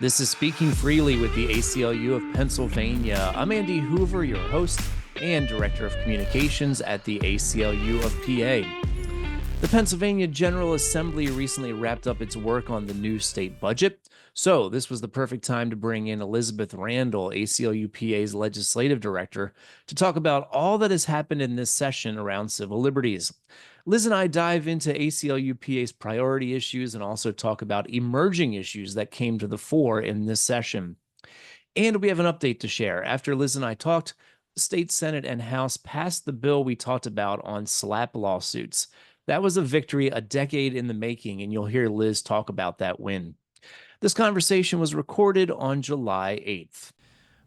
This is Speaking Freely with the ACLU of Pennsylvania. I'm Andy Hoover, your host and Director of Communications at the ACLU-PA. The Pennsylvania General Assembly recently wrapped up its work on the new state budget, so this was the perfect time to bring in Elizabeth Randol, ACLU-PA's Legislative Director, to talk about all that has happened in this session around civil liberties. Liz and I dive into ACLU-PA's priority issues and also talk about emerging issues that came to the fore in this session. And we have an update to share. After Liz and I talked, the State Senate and House passed the bill we talked about on SLAPP lawsuits. That was a victory a decade in the making, and you'll hear Liz talk about that win. This conversation was recorded on July 8th.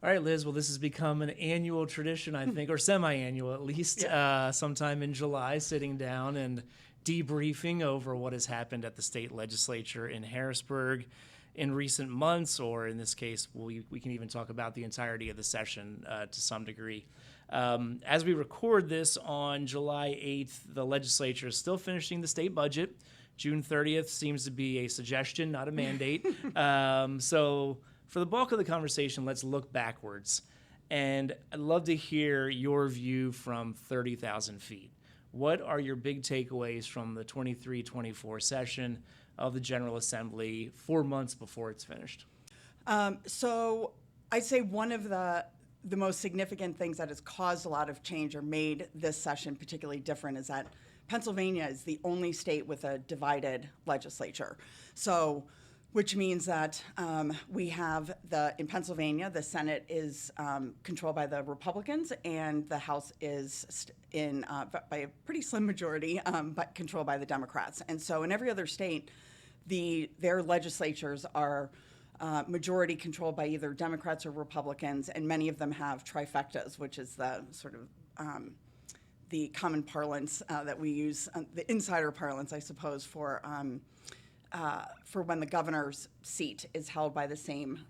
All right, Liz, well, this has become an annual tradition, I think, or semi-annual at least, sometime in July, sitting down and debriefing over what has happened at the state legislature in Harrisburg in recent months, or in this case, we can even talk about the entirety of the session to some degree. As we record this on July 8th, the legislature is still finishing the state budget. June 30th seems to be a suggestion, not a mandate. So for the bulk of the conversation, let's look backwards. And I'd love to hear your view from 30,000 feet. What are your big takeaways from the 23-24 session of the General Assembly 4 months before it's finished? So I'd say one of the most significant things that has caused a lot of change or made this session particularly different is that Pennsylvania is the only state with a divided legislature. So, which means that we have in Pennsylvania, the Senate is controlled by the Republicans and the House is by a pretty slim majority, but controlled by the Democrats. And so in every other state, their legislatures are majority controlled by either Democrats or Republicans, and many of them have trifectas, which is the sort of the common parlance that we use, the insider parlance, I suppose, for when the governor's seat is held by the same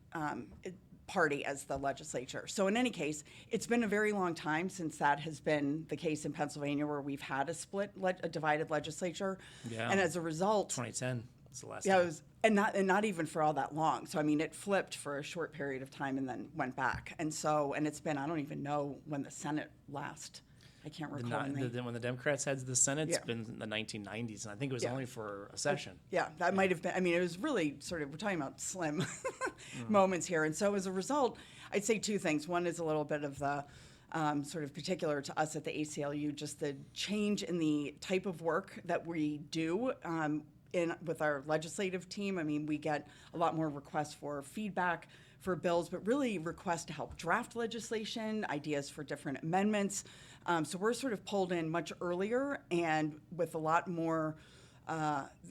party as the legislature. So in any case, it's been a very long time since that has been the case in Pennsylvania, where we've had a divided legislature, and as a result, 2010 was the last time. It was, and not even for all that long. So I mean, it flipped for a short period of time and then went back. And it's been, I don't even know when the Senate last. I can't recall. When the Democrats had the Senate, it's been in the 1990s, and I think it was only for a session. That might have been. I mean, it was really we're talking about slim moments here. And so as a result, I'd say two things. One is a little bit of the sort of particular to us at the ACLU, just the change in the type of work that we do with our legislative team. I mean, we get a lot more requests for feedback for bills, but really requests to help draft legislation, ideas for different amendments. So we're sort of pulled in much earlier and with a lot more,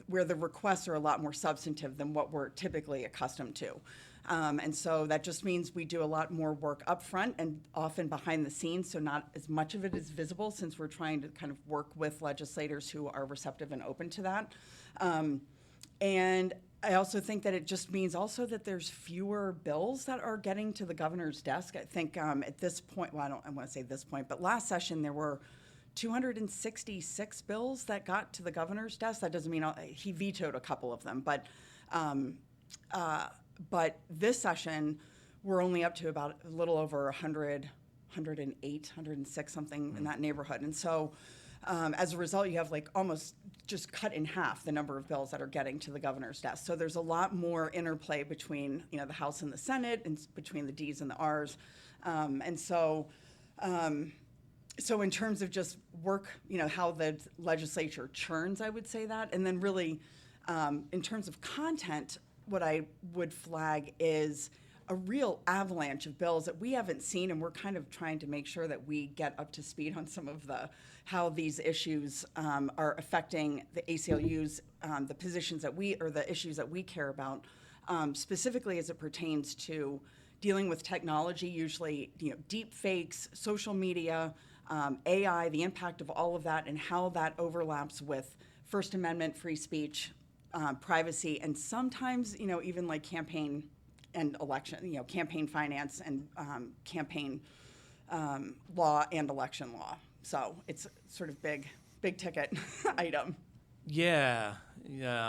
where the requests are a lot more substantive than what we're typically accustomed to. And so that just means we do a lot more work up front and often behind the scenes, so not as much of it is visible, since we're trying to kind of work with legislators who are receptive and open to that. And I also think that it just means also that there's fewer bills that are getting to the governor's desk. I think at this point, well, I want to say this point, but last session there were 266 bills that got to the governor's desk. That doesn't mean he vetoed a couple of them, but this session we're only up to about a little over 100, 108, 106, something in that neighborhood. And so as a result, you have almost just cut in half the number of bills that are getting to the governor's desk. So there's a lot more interplay between the House and the Senate, and between the D's and the R's. So in terms of just work, how the legislature churns, I would say that. And then really, in terms of content, what I would flag is a real avalanche of bills that we haven't seen, and we're kind of trying to make sure that we get up to speed on some of how these issues are affecting the ACLU's, the positions that or the issues that we care about, specifically as it pertains to dealing with technology, usually deep fakes, social media, AI, the impact of all of that, and how that overlaps with First Amendment free speech, privacy, and sometimes even campaign and election, campaign finance and campaign law and election law. So it's sort of big ticket item. Yeah,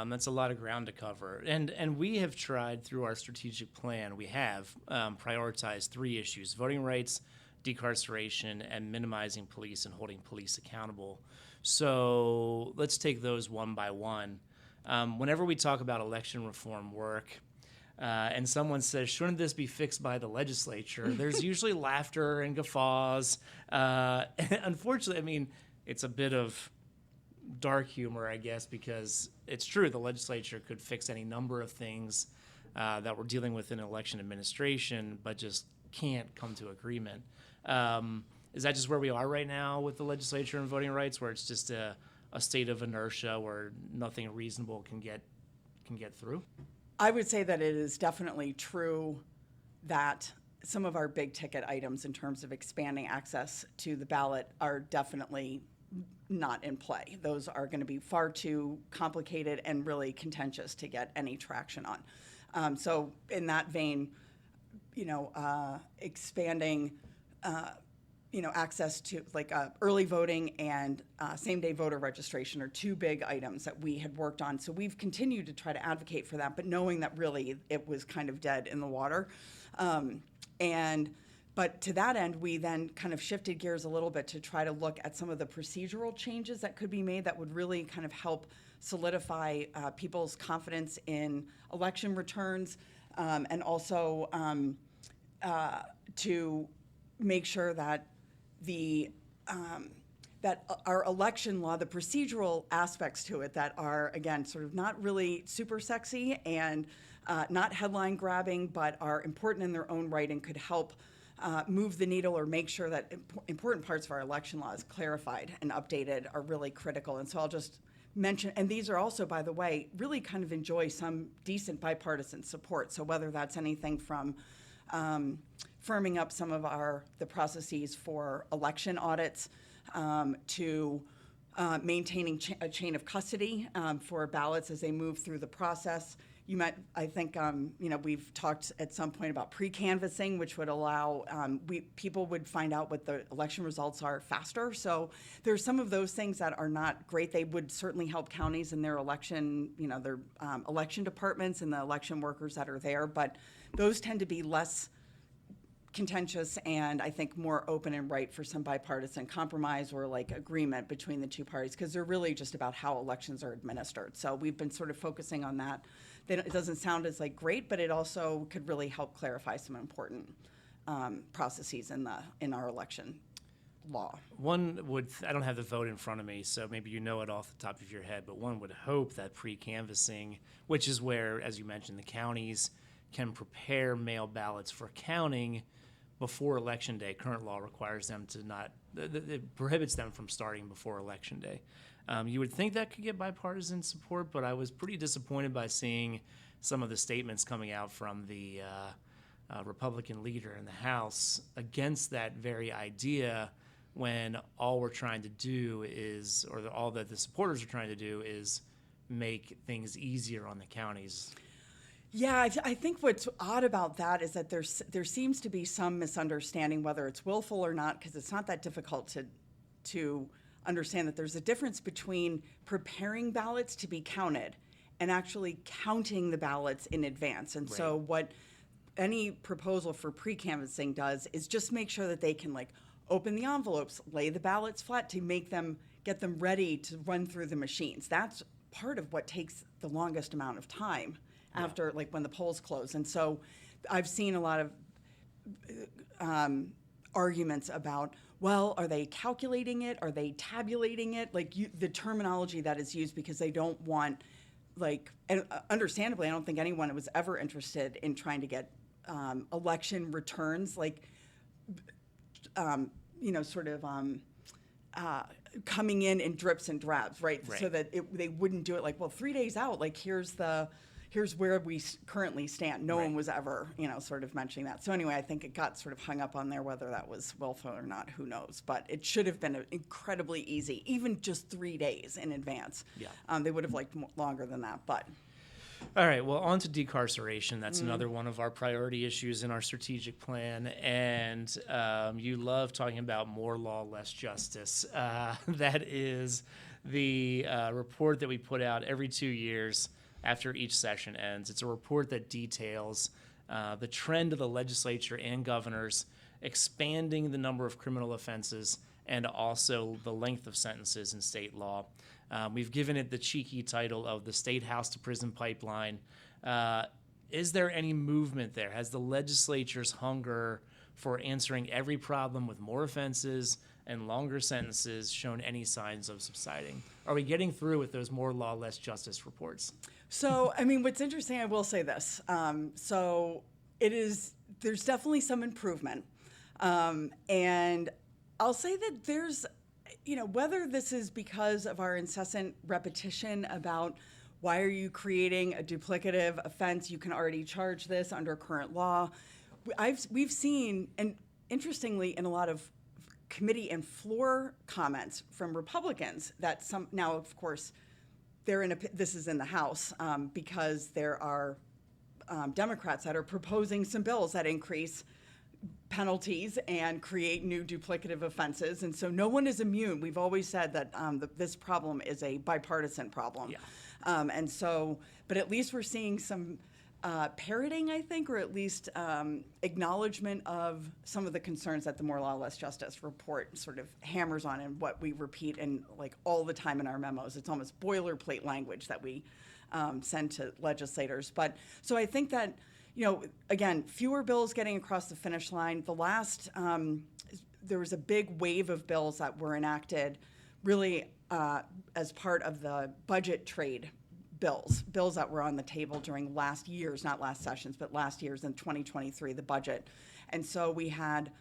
that's a lot of ground to cover, and we have tried through our strategic plan. We have prioritized three issues: voting rights, decarceration, and minimizing police and holding police accountable. So let's take those one by one. Whenever we talk about election reform work, and someone says, "Shouldn't this be fixed by the legislature?" There's usually laughter and guffaws. And unfortunately, I mean, it's a bit of dark humor, I guess, because it's true. The legislature could fix any number of things that we're dealing with in election administration, but just can't come to agreement. Is that just where we are right now with the legislature and voting rights, where it's just a state of inertia where nothing reasonable can get through? I would say that it is definitely true that some of our big ticket items in terms of expanding access to the ballot are definitely not in play. Those are going to be far too complicated and really contentious to get any traction on. So in that vein, expanding, access to early voting and same-day voter registration are two big items that we had worked on. So we've continued to try to advocate for that, but knowing that really it was kind of dead in the water. But to that end, we then kind of shifted gears a little bit to try to look at some of the procedural changes that could be made that would really kind of help solidify people's confidence in election returns, and also to make sure that that our election law, the procedural aspects to it that are, again, sort of not really super sexy and not headline grabbing, but are important in their own right and could help move the needle or make sure that important parts of our election law is clarified and updated are really critical. And so I'll just mention, and these are also, by the way, really kind of enjoy some decent bipartisan support. So whether that's anything from firming up some of the processes for election audits, to maintaining a chain of custody for ballots as they move through the process. I think, we've talked at some point about pre-canvassing, which would allow, people would find out what the election results are faster. So there's some of those things that are not great. They would certainly help counties in their election, their election departments and the election workers that are there. But those tend to be less contentious and I think more open and right for some bipartisan compromise or agreement between the two parties, because they're really just about how elections are administered. So we've been sort of focusing on that. It doesn't sound as great, but it also could really help clarify some important processes in our election law. I don't have the vote in front of me, so maybe you know it off the top of your head, but one would hope that pre-canvassing, which is where, as you mentioned, the counties can prepare mail ballots for counting before Election Day. Current law requires them to not, it prohibits them from starting before Election Day. You would think that could get bipartisan support, but I was pretty disappointed by seeing some of the statements coming out from the Republican leader in the House against that very idea, when all we're trying to do is, or all that the supporters are trying to do is make things easier on the counties. Yeah, I think what's odd about that is that there seems to be some misunderstanding whether it's willful or not, because it's not that difficult to understand that there's a difference between preparing ballots to be counted and actually counting the ballots in advance. And so what any proposal for pre-canvassing does is just make sure that they can open the envelopes, lay the ballots flat to get them ready to run through the machines. That's part of what takes the longest amount of time after when the polls close. And so I've seen a lot of arguments about, well, are they calculating it? Are they tabulating it? The terminology that is used, because they don't want, and understandably, I don't think anyone was ever interested in trying to get election returns, coming in drips and drabs, right? So that they wouldn't do it 3 days out, here's where we currently stand. No one was ever, sort of mentioning that. So anyway, I think it got sort of hung up on there, whether that was willful or not, who knows. But it should have been incredibly easy, even just 3 days in advance. Yeah. They would have liked longer than that, but. All right, well, on to decarceration. That's another one of our priority issues in our strategic plan. And you love talking about more law, less justice. That is the report that we put out every 2 years after each session ends. It's a report that details the trend of the legislature and governors expanding the number of criminal offenses and also the length of sentences in state law. We've given it the cheeky title of the State House to Prison Pipeline. Is there any movement there? Has the legislature's hunger for answering every problem with more offenses and longer sentences shown any signs of subsiding? Are we getting through with those more law, less justice reports? So, I mean, what's interesting, I will say this. There's definitely some improvement. And I'll say that there's, whether this is because of our incessant repetition about why are you creating a duplicative offense, you can already charge this under current law. We've seen, and interestingly, in a lot of committee and floor comments from Republicans, that now, of course, this is in the House because there are Democrats that are proposing some bills that increase penalties and create new duplicative offenses. And so no one is immune. We've always said that this problem is a bipartisan problem. Yeah. But at least we're seeing some parroting, I think, or at least acknowledgement of some of the concerns that the More Law, Less Justice report sort of hammers on and what we repeat all the time in our memos. It's almost boilerplate language that we send to legislators. But so I think that, again, fewer bills getting across the finish line. There was a big wave of bills that were enacted really as part of the budget trade bills that were on the table during last year's, not last sessions, but last year's in 2023, the budget. And so we had,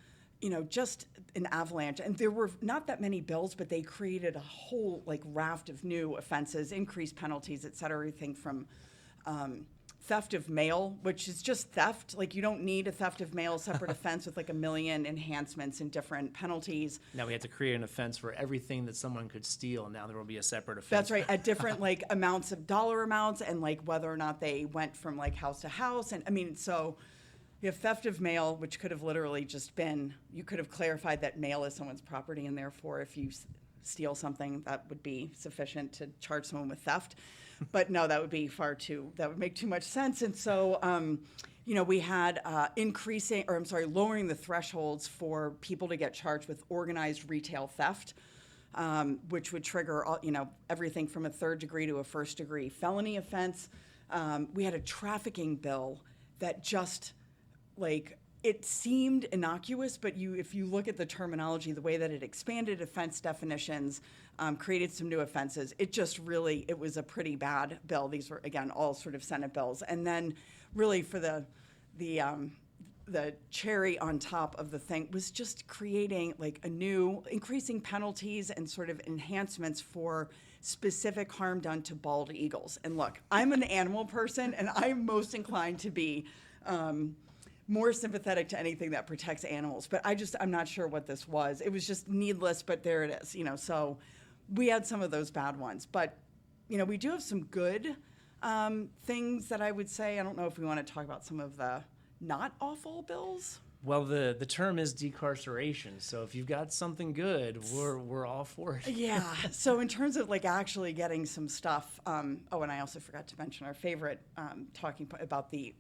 just an avalanche. And there were not that many bills, but they created a whole raft of new offenses, increased penalties, et cetera, everything from theft of mail, which is just theft. You don't need a theft of mail separate offense with 1 million enhancements and different penalties. Now we have to create an offense for everything that someone could steal. Now there will be a separate offense. That's right, at different amounts of dollar amounts and whether or not they went from house to house. And I mean, so you have theft of mail, which could have literally just been, you could have clarified that mail is someone's property, and therefore if you steal something, that would be sufficient to charge someone with theft. But no, that would be that would make too much sense. And so, we had lowering the thresholds for people to get charged with organized retail theft, which would trigger, everything from a third degree to a first degree felony offense. We had a trafficking bill that just it seemed innocuous, but if you look at the terminology, the way that it expanded offense definitions, created some new offenses, it was a pretty bad bill. These were, again, all sort of Senate bills. And then really for the cherry on top of the thing was just creating increasing penalties and sort of enhancements for specific harm done to bald eagles. And look, I'm an animal person, and I'm most inclined to be more sympathetic to anything that protects animals. But I'm not sure what this was. It was just needless, but there it is, so we had some of those bad ones. But, we do have some good things that I would say. I don't know if we want to talk about some of the not awful bills. Well, the term is decarceration. So if you've got something good, we're all for it. Yeah. So in terms of actually getting some stuff, and I also forgot to mention our favorite talking about the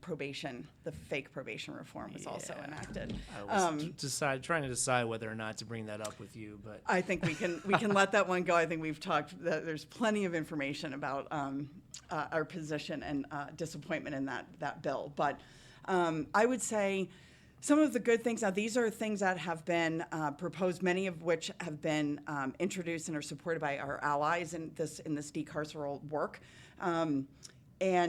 fake probation reform was also enacted. I was trying to decide whether or not to bring that up with you, but I think we can let that one go. I think we've talked. There's plenty of information about our position and disappointment in that bill, but I would say. Some of the good things, now these are things that have been proposed, many of which have been introduced and are supported by our allies in this decarceral work. And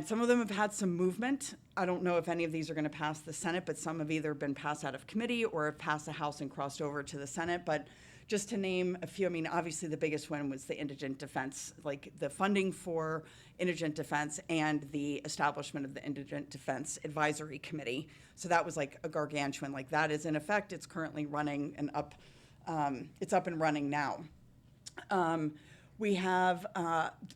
some of them have had some movement. I don't know if any of these are going to pass the Senate, but some have either been passed out of committee or have passed the House and crossed over to the Senate. But just to name a few, obviously the biggest one was the indigent defense, the funding for indigent defense and the establishment of the Indigent Defense Advisory Committee. So that was a gargantuan. That is in effect. It's currently running and up. It's up and running now. We have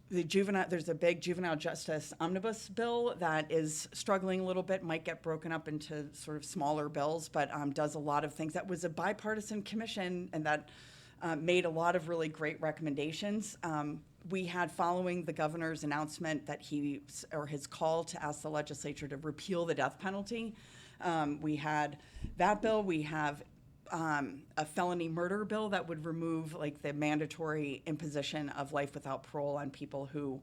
there's a big juvenile justice omnibus bill that is struggling a little bit, might get broken up into sort of smaller bills, but does a lot of things. That was a bipartisan commission, and that made a lot of really great recommendations. We had, following the governor's announcement that his call to ask the legislature to repeal the death penalty, we had that bill. We have a felony murder bill that would remove like the mandatory imposition of life without parole on people who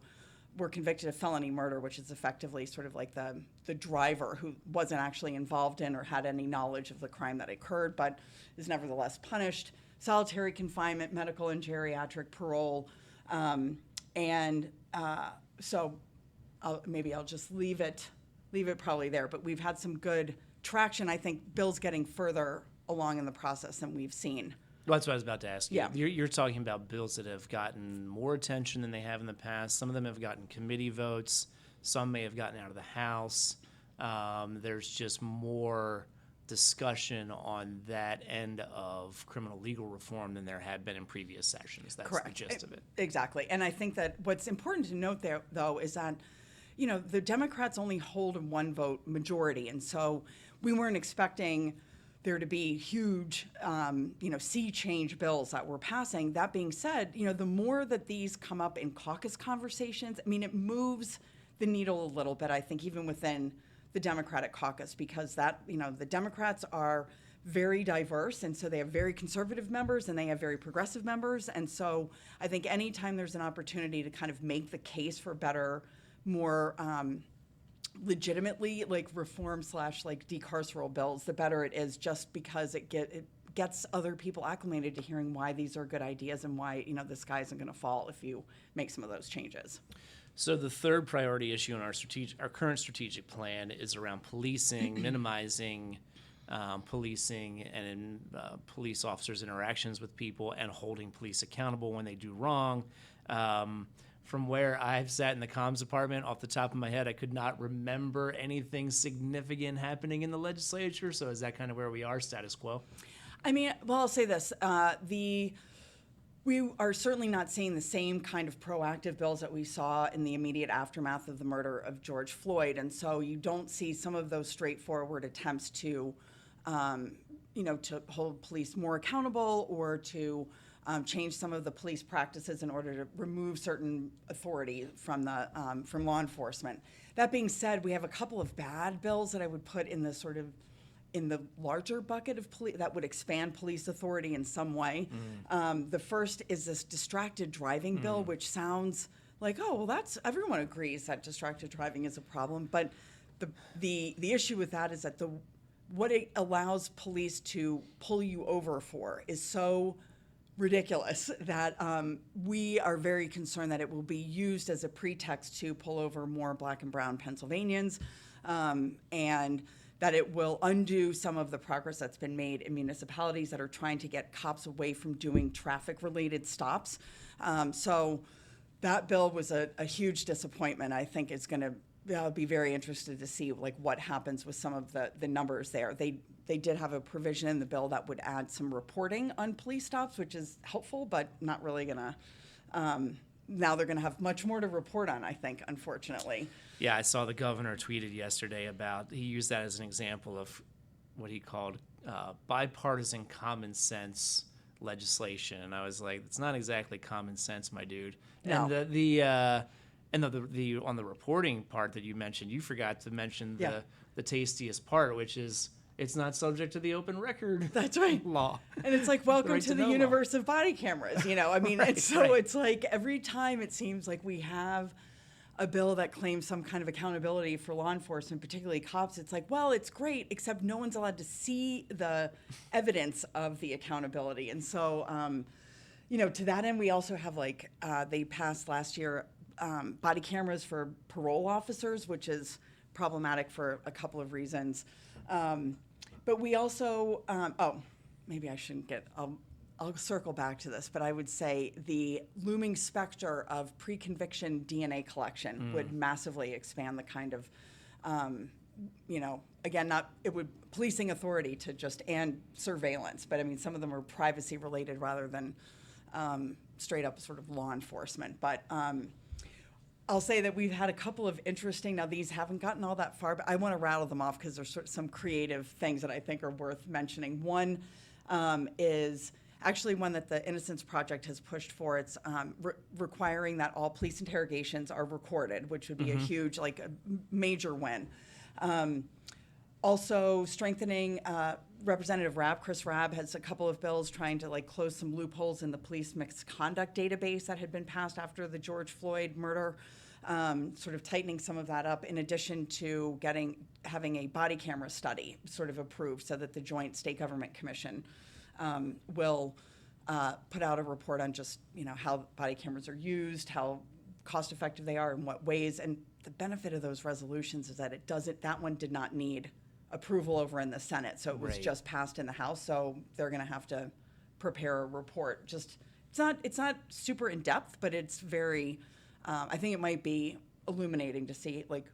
were convicted of felony murder, which is effectively sort of like the driver who wasn't actually involved in or had any knowledge of the crime that occurred, but is nevertheless punished. Solitary confinement, medical and geriatric parole. So maybe I'll just leave it probably there. But we've had some good traction. I think bills getting further along in the process than we've seen. Well, that's what I was about to ask you. Yeah. You're talking about bills that have gotten more attention than they have in the past. Some of them have gotten committee votes. Some may have gotten out of the House. There's just more discussion on that end of criminal legal reform than there had been in previous sessions. That's Correct. the gist of it. Exactly. And I think that what's important to note there, though, is that, the Democrats only hold a one vote majority. And so we weren't expecting there to be huge, sea change bills that we're passing. That being said, the more that these come up in caucus conversations, it moves the needle a little bit, I think, even within the Democratic caucus, because the Democrats are very diverse, and so they have very conservative members and they have very progressive members. And so I think anytime there's an opportunity to kind of make the case for better, more legitimately like reform / like decarceral bills, the better it is, just because it gets other people acclimated to hearing why these are good ideas and why the sky isn't going to fall if you make some of those changes. So the third priority issue in our current strategic plan is around policing, minimizing policing and police officers' interactions with people, and holding police accountable when they do wrong. From where I've sat in the comms department, off the top of my head, I could not remember anything significant happening in the legislature. So is that kind of where we are, status quo? I'll say this. We are certainly not seeing the same kind of proactive bills that we saw in the immediate aftermath of the murder of George Floyd. And so you don't see some of those straightforward attempts to hold police more accountable, or to change some of the police practices in order to remove certain authority from law enforcement. That being said, we have a couple of bad bills that I would put in the larger bucket of that would expand police authority in some way. The first is this distracted driving bill, which sounds like, everyone agrees that distracted driving is a problem. But the issue with that is that what it allows police to pull you over for is so ridiculous that we are very concerned that it will be used as a pretext to pull over more Black and brown Pennsylvanians, and that it will undo some of the progress that's been made in municipalities that are trying to get cops away from doing traffic-related stops. So that bill was a huge disappointment. I think it's going to be very interested to see what happens with some of the numbers there. They did have a provision in the bill that would add some reporting on police stops, which is helpful, but not really going to. Now they're going to have much more to report on, I think, unfortunately. Yeah, I saw the governor tweeted yesterday he used that as an example of what he called bipartisan common sense legislation. And I was like, it's not exactly common sense, my dude. No. And the on the reporting part that you mentioned, you forgot to mention the tastiest part, which is it's not subject to the open record That's right. law. And it's like, welcome right to to the know universe of body cameras, and so it's like every time it seems like we have a bill that claims some kind of accountability for law enforcement, particularly cops, it's like, well, it's great, except no one's allowed to see the evidence of the accountability. And so, to that end, we also have they passed last year body cameras for parole officers, which is problematic for a couple of reasons. But we also, maybe I shouldn't I'll circle back to this, but I would say the looming specter of pre-conviction DNA collection would massively expand the kind of, it would policing authority and surveillance, but some of them are privacy related rather than straight up sort of law enforcement. But I'll say that we've had a couple of interesting, now these haven't gotten all that far, but I want to rattle them off because there's some creative things that I think are worth mentioning. One is actually one that the Innocence Project has pushed for. It's requiring that all police interrogations are recorded, which would be a huge, like a major win. Also strengthening, Representative Rabb, Chris Rabb, has a couple of bills trying to like close some loopholes in the police misconduct database that had been passed after the George Floyd murder, sort of tightening some of that up, in addition to having a body camera study sort of approved so that the Joint State Government Commission will put out a report on just, how body cameras are used, how cost effective they are, in what ways. And the benefit of those resolutions is that that one did not need approval over in the Senate. So it was just passed in the House. So they're going to have to prepare a report. It's not super in depth, but it's very, I think it might be illuminating to see like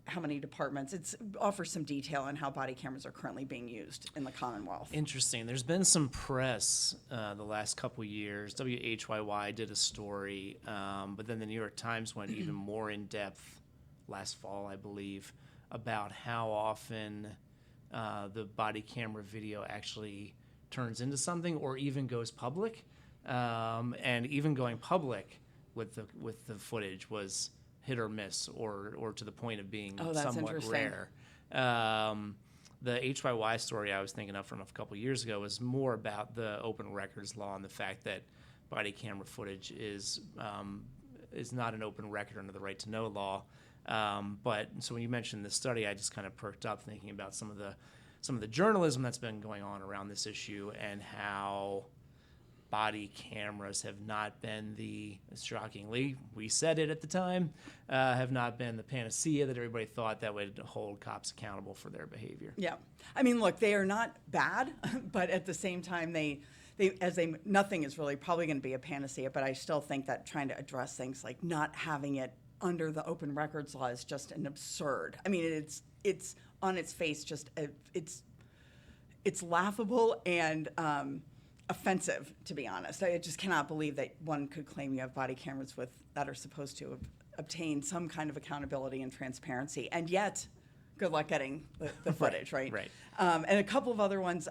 how many departments. It offers some detail on how body cameras are currently being used in the Commonwealth. Interesting. There's been some press the last couple years. WHYY did a story, but then the New York Times went even more in depth last fall, I believe, about how often the body camera video actually turns into something or even goes public. And even going public with the footage was hit or miss, or to the point of being somewhat rare. The HYY story I was thinking of from a couple years ago was more about the open records law and the fact that body camera footage is not an open record under the right to know law. But so when you mentioned this study, I just kind of perked up thinking about some of the journalism that's been going on around this issue and how body cameras have not been shockingly, we said it at the time, have not been the panacea that everybody thought that would hold cops accountable for their behavior. Yeah. I mean, look, they are not bad, but at the same time, nothing is really probably going to be a panacea, but I still think that trying to address things like not having it under the open records law is just an absurd. I mean, it's on its face, it's laughable and offensive, to be honest. I just cannot believe that one could claim you have body cameras that are supposed to obtain some kind of accountability and transparency, and yet, good luck getting the footage, right? Right. And a couple of other ones.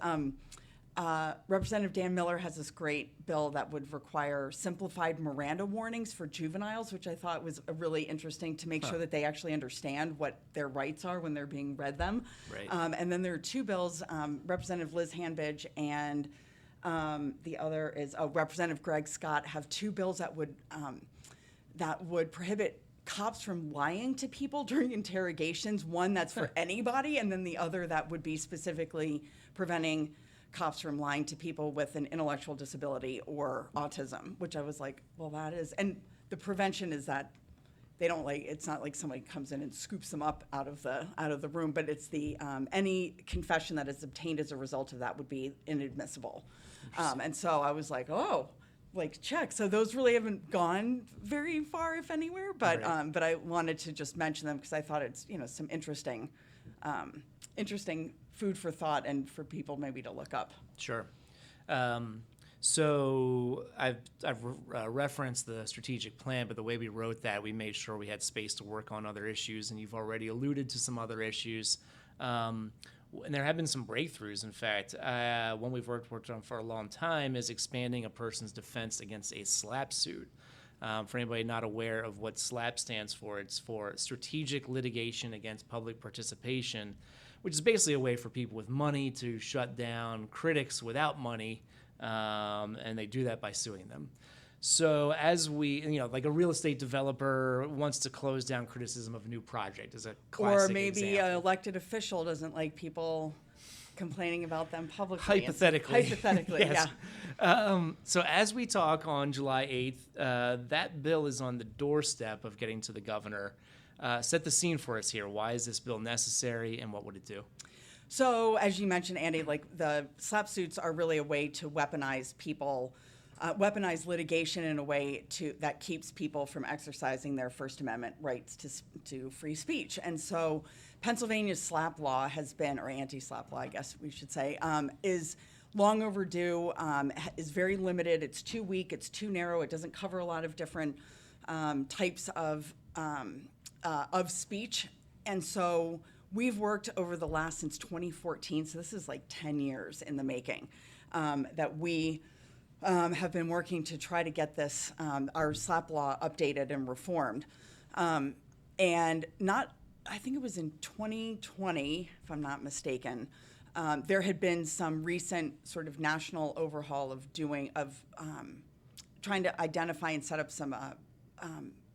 Representative Dan Miller has this great bill that would require simplified Miranda warnings for juveniles, which I thought was really interesting to make sure that they actually understand what their rights are when they're being read them. Right. And then there are two bills, Representative Liz Hanbidge and the other is Representative Greg Scott, have two bills that would prohibit cops from lying to people during interrogations. One that's for anybody, and then the other that would be specifically preventing cops from lying to people with an intellectual disability or autism, which I was like, well, that is, and the prevention is that they don't it's not like somebody comes in and scoops them up out of the room, but it's any confession that is obtained as a result of that would be inadmissible. And so I was like, check. So those really haven't gone very far, if anywhere, but right. But I wanted to just mention them because I thought it's, some interesting food for thought and for people maybe to look up. Sure. So I've referenced the strategic plan, but the way we wrote that, we made sure we had space to work on other issues, and you've already alluded to some other issues. And there have been some breakthroughs. In fact, one we've worked on for a long time is expanding a person's defense against a SLAPP suit. For anybody not aware of what SLAPP stands for, it's for Strategic Litigation Against Public Participation, which is basically a way for people with money to shut down critics without money, and they do that by suing them. So as we, like a real estate developer wants to close down criticism of a new project is a classic Or maybe example. an elected official doesn't like people complaining about them publicly. Hypothetically. Yes. Yeah. So as we talk on July 8th, that bill is on the doorstep of getting to the governor. Set the scene for us here. Why is this bill necessary, and what would it do? So, as you mentioned, Andy, the SLAPP suits are really a way to weaponize litigation in a way that keeps people from exercising their First Amendment rights to free speech. And so, Pennsylvania's SLAPP law has been, or anti-SLAPP law, I guess we should say, is long overdue. Is very limited. It's too weak. It's too narrow. It doesn't cover a lot of different types of speech. And so we've worked over the since 2014, so this is like 10 years in the making, that we have been working to try to get this, our SLAP law updated and reformed. And I think it was in 2020, if I'm not mistaken, there had been some recent sort of national overhaul of trying to identify and set up some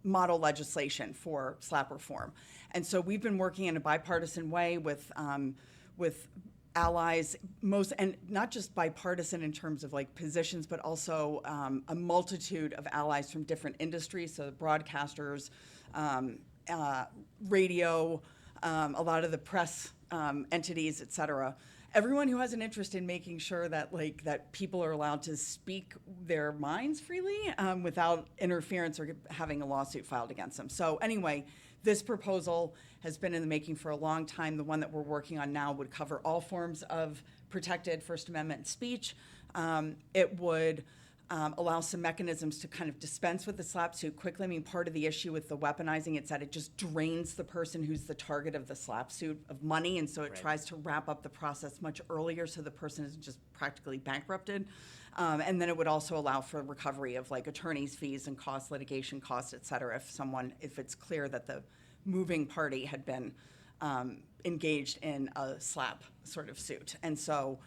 model legislation for SLAP reform. And so we've been working in a bipartisan way with allies, and not just bipartisan in terms of like positions, but also a multitude of allies from different industries, so broadcasters, radio, a lot of the press entities, et cetera. Everyone who has an interest in making sure that that people are allowed to speak their minds freely without interference or having a lawsuit filed against them. So anyway, this proposal has been in the making for a long time. The one that we're working on now would cover all forms of protected First Amendment speech. It would allow some mechanisms to kind of dispense with the SLAP suit quickly. I mean, part of the issue with the weaponizing, it's that it just drains the person who's the target of the SLAP suit of money, and so it tries to wrap up the process much earlier so the person is just practically bankrupted. And then it would also allow for recovery of like attorney's fees and costs, litigation costs, et cetera, if it's clear that the moving party had been engaged in a SLAP sort of suit. And so,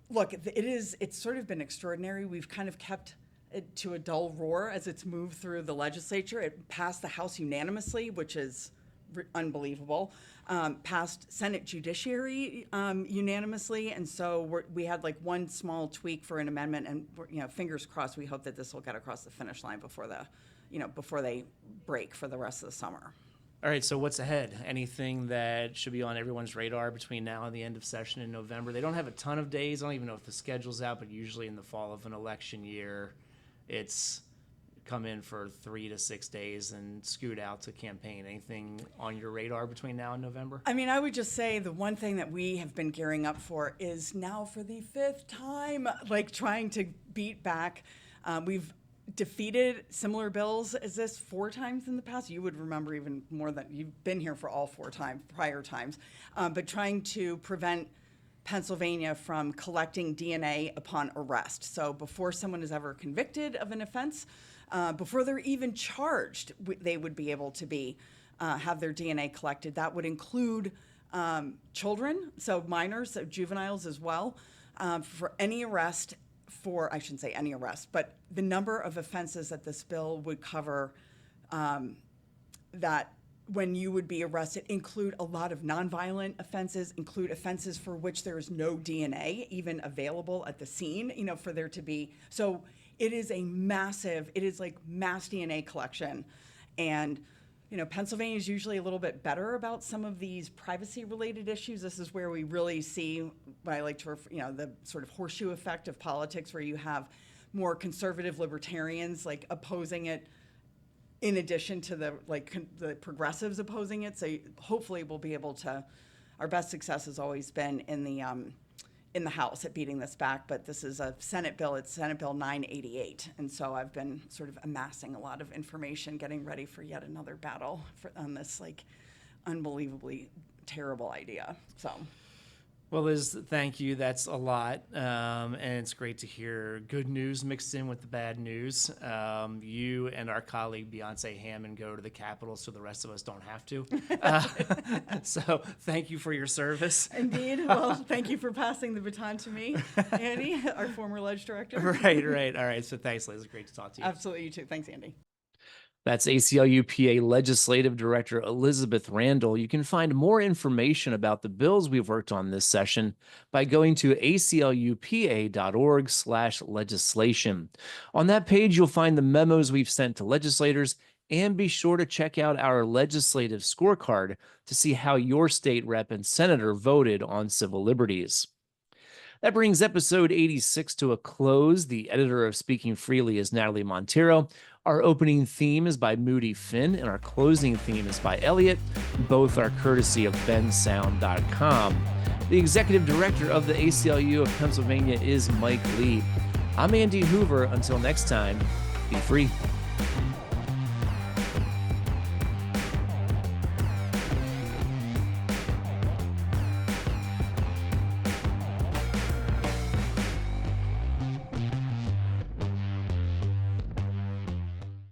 look, it's sort of been extraordinary. We've kind of kept it to a dull roar as it's moved through the legislature. It passed the House unanimously, which is unbelievable. Passed Senate Judiciary unanimously, and so we had like one small tweak for an amendment, and fingers crossed, we hope that this will get across the finish line before they break for the rest of the summer. All right, so what's ahead? Anything that should be on everyone's radar between now and the end of session in November? They don't have a ton of days. I don't even know if the schedule's out, but usually in the fall of an election year, it's come in for 3 to 6 days and scoot out to campaign. Anything on your radar between now and November? I mean, I would just say the one thing that we have been gearing up for is now for the 5th time, like trying to beat back. We've defeated similar bills as this 4 times in the past. You would remember even more than you've been here for all 4 prior times, but trying to prevent Pennsylvania from collecting DNA upon arrest. So before someone is ever convicted of an offense, before they're even charged, they would be able to have their DNA collected. That would include children, so minors, so juveniles as well, for any arrest. I shouldn't say any arrest, but the number of offenses that this bill would cover that when you would be arrested include a lot of nonviolent offenses, include offenses for which there is no DNA even available at the scene, for there to be. So it is like mass DNA collection. And Pennsylvania is usually a little bit better about some of these privacy-related issues. This is where we really see what I like to the sort of horseshoe effect of politics, where you have more conservative libertarians like opposing it, in addition to the progressives opposing it. So hopefully we'll be able to. Our best success has always been in the House at beating this back, but this is a Senate bill. It's Senate Bill 988. And so I've been sort of amassing a lot of information, getting ready for yet another battle on this unbelievably terrible idea. So. Well, Liz, thank you. That's a lot. And it's great to hear good news mixed in with the bad news. You and our colleague Beyonce Hammond go to the Capitol, so the rest of us don't have to. So thank you for your service. Indeed. Well, thank you for passing the baton to me, Andy, our former ledge director. Right. All right. So thanks, Liz. Great to talk to you. Absolutely. You too. Thanks, Andy. That's ACLU-PA Legislative Director Elizabeth Randol. You can find more information about the bills we've worked on this session by going to aclupa.org/legislation. On that page, you'll find the memos we've sent to legislators, and be sure to check out our legislative scorecard to see how your state rep and senator voted on civil liberties. That brings episode 86 to a close. The editor of Speaking Freely is Natalie Montero. Our opening theme is by Moody Finn, and our closing theme is by Elliot. Both are courtesy of bensound.com. The executive director of the ACLU of Pennsylvania is Mike Lee. I'm Andy Hoover. Until next time, be free.